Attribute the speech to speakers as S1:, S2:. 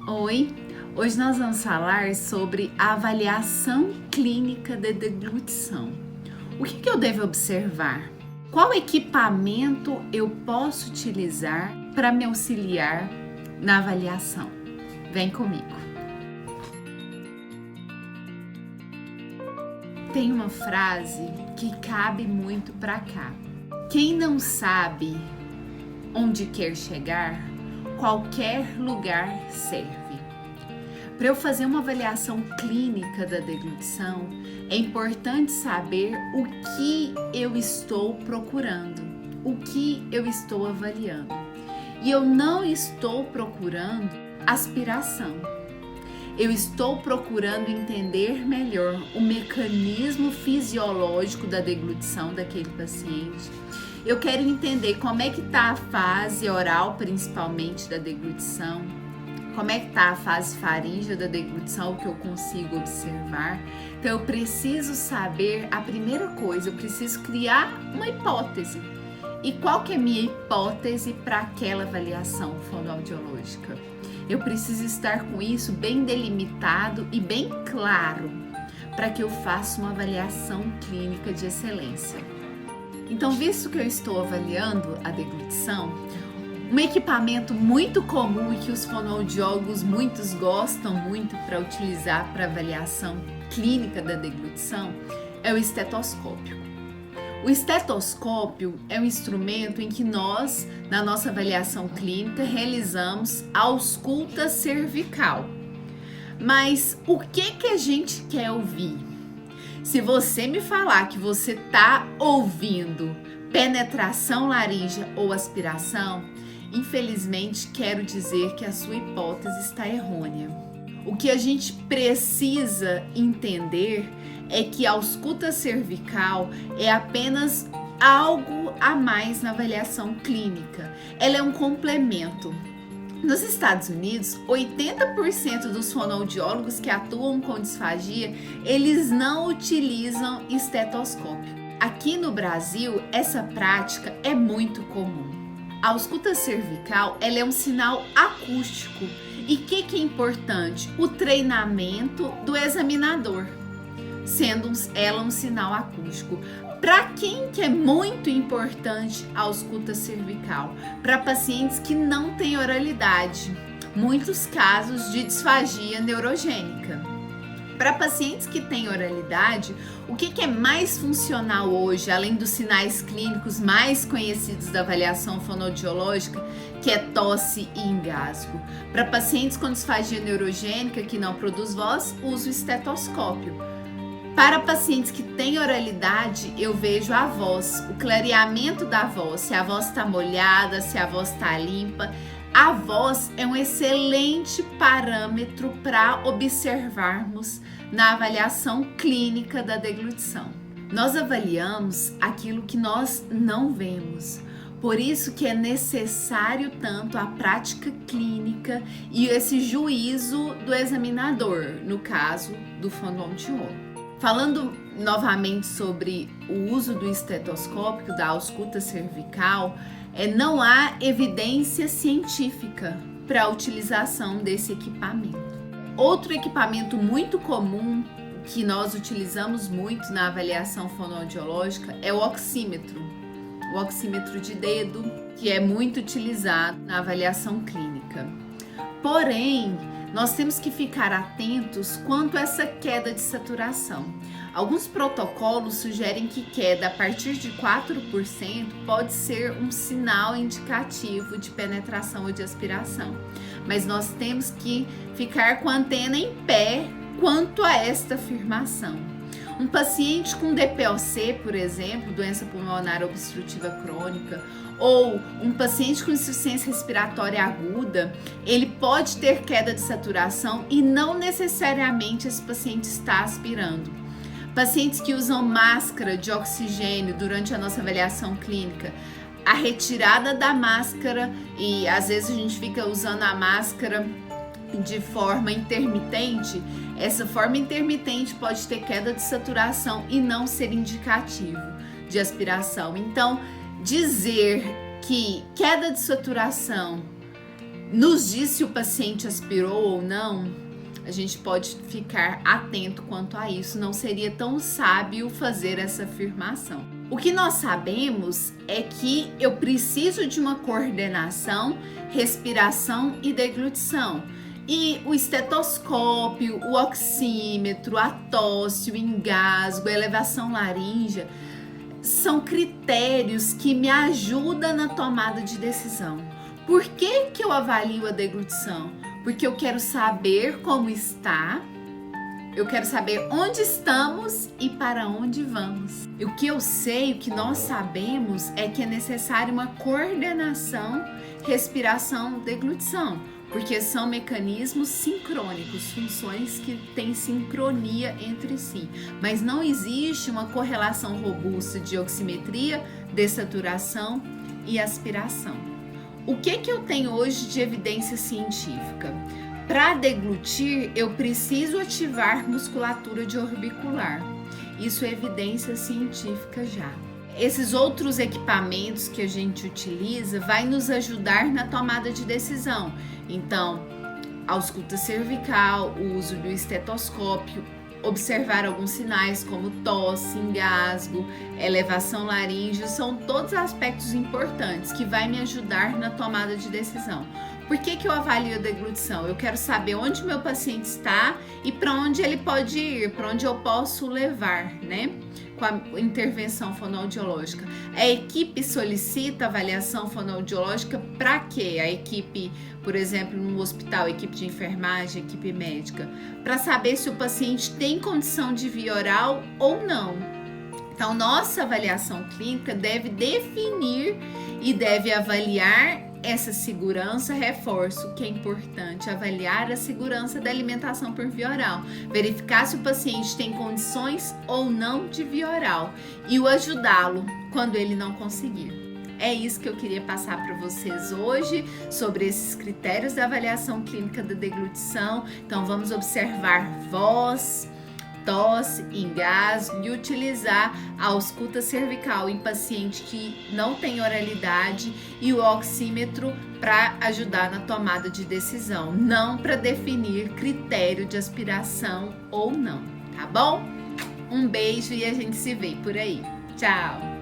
S1: Oi, hoje nós vamos falar sobre a avaliação clínica de deglutição. O que eu devo observar? Qual equipamento eu posso utilizar para me auxiliar na avaliação? Vem comigo. Tem uma frase que cabe muito para cá. Quem não sabe onde quer chegar, qualquer lugar serve. Para eu fazer uma avaliação clínica da deglutição, é importante saber o que eu estou procurando, o que eu estou avaliando. E eu não estou procurando aspiração. Eu estou procurando entender melhor o mecanismo fisiológico da deglutição daquele paciente. Eu quero entender como é que está a fase oral, principalmente, da deglutição, como é que está a fase faríngea da deglutição, o que eu consigo observar. Então, eu preciso saber a primeira coisa, eu preciso criar uma hipótese. E qual que é a minha hipótese para aquela avaliação fonoaudiológica? Eu preciso estar com isso bem delimitado e bem claro para que eu faça uma avaliação clínica de excelência. Então, visto que eu estou avaliando a deglutição, um equipamento muito comum e que os fonoaudiólogos muitos gostam muito para utilizar para avaliação clínica da deglutição é o estetoscópio. O estetoscópio é um instrumento em que nós, na nossa avaliação clínica, realizamos a ausculta cervical. Mas o que a gente quer ouvir? Se você me falar que você está ouvindo penetração laríngea ou aspiração, infelizmente quero dizer que a sua hipótese está errônea. O que a gente precisa entender é que a ausculta cervical é apenas algo a mais na avaliação clínica. Ela é um complemento. Nos Estados Unidos, 80% dos fonoaudiólogos que atuam com disfagia, eles não utilizam estetoscópio. Aqui no Brasil, essa prática é muito comum. A ausculta cervical, ela é um sinal acústico. E o que é importante? O treinamento do examinador, sendo ela um sinal acústico. Para quem que é muito importante a ausculta cervical? Para pacientes que não têm oralidade, muitos casos de disfagia neurogênica. Para pacientes que têm oralidade, o que é mais funcional hoje, além dos sinais clínicos mais conhecidos da avaliação fonoaudiológica, que é tosse e engasgo? Para pacientes com disfagia neurogênica que não produz voz, uso o estetoscópio. Para pacientes que têm oralidade, eu vejo a voz, o clareamento da voz, se a voz está molhada, se a voz está limpa. A voz é um excelente parâmetro para observarmos na avaliação clínica da deglutição. Nós avaliamos aquilo que nós não vemos, por isso que é necessário tanto a prática clínica e esse juízo do examinador, no caso do fonoaudiólogo. Falando novamente sobre o uso do estetoscópio, da ausculta cervical, não há evidência científica para a utilização desse equipamento. Outro equipamento muito comum que nós utilizamos muito na avaliação fonoaudiológica é o oxímetro de dedo, que é muito utilizado na avaliação clínica. Porém, nós temos que ficar atentos quanto a essa queda de saturação. Alguns protocolos sugerem que queda a partir de 4% pode ser um sinal indicativo de penetração ou de aspiração. Mas nós temos que ficar com a antena em pé quanto a esta afirmação. Um paciente com DPOC, por exemplo, doença pulmonar obstrutiva crônica, ou um paciente com insuficiência respiratória aguda, ele pode ter queda de saturação e não necessariamente esse paciente está aspirando. Pacientes que usam máscara de oxigênio durante a nossa avaliação clínica, a retirada da máscara, e às vezes a gente fica usando a máscara de forma intermitente, essa forma intermitente pode ter queda de saturação e não ser indicativo de aspiração. Então, dizer que queda de saturação nos diz se o paciente aspirou ou não, a gente pode ficar atento quanto a isso. Não seria tão sábio fazer essa afirmação. O que nós sabemos é que eu preciso de uma coordenação, respiração e deglutição. E o estetoscópio, o oxímetro, a tosse, o engasgo, a elevação laríngea são critérios que me ajudam na tomada de decisão. Por que eu avalio a deglutição? Porque eu quero saber como está, eu quero saber onde estamos e para onde vamos. E o que eu sei, o que nós sabemos é que é necessária uma coordenação, respiração, deglutição, porque são mecanismos sincrônicos, funções que têm sincronia entre si. Mas não existe uma correlação robusta de oximetria, dessaturação e aspiração. O que eu tenho hoje de evidência científica? Para deglutir, eu preciso ativar musculatura de orbicular. Isso é evidência científica já. Esses outros equipamentos que a gente utiliza vai nos ajudar na tomada de decisão. Então, a ausculta cervical, o uso do estetoscópio, observar alguns sinais como tosse, engasgo, elevação laríngea, são todos aspectos importantes que vai me ajudar na tomada de decisão. Por que eu avalio a deglutição? Eu quero saber onde meu paciente está e para onde ele pode ir, para onde eu posso levar, né? Com a intervenção fonoaudiológica. A equipe solicita avaliação fonoaudiológica para quê? A equipe, por exemplo, no hospital, a equipe de enfermagem, a equipe médica, para saber se o paciente tem condição de via oral ou não. Então, nossa avaliação clínica deve definir e deve avaliar essa segurança. Reforço que é importante avaliar a segurança da alimentação por via oral, verificar se o paciente tem condições ou não de via oral e o ajudá-lo quando ele não conseguir. É isso que eu queria passar para vocês hoje sobre esses critérios da avaliação clínica da deglutição. Então vamos observar voz, tosse, engasgo e utilizar a ausculta cervical em paciente que não tem oralidade e o oxímetro para ajudar na tomada de decisão, não para definir critério de aspiração ou não, tá bom? Um beijo e a gente se vê por aí. Tchau!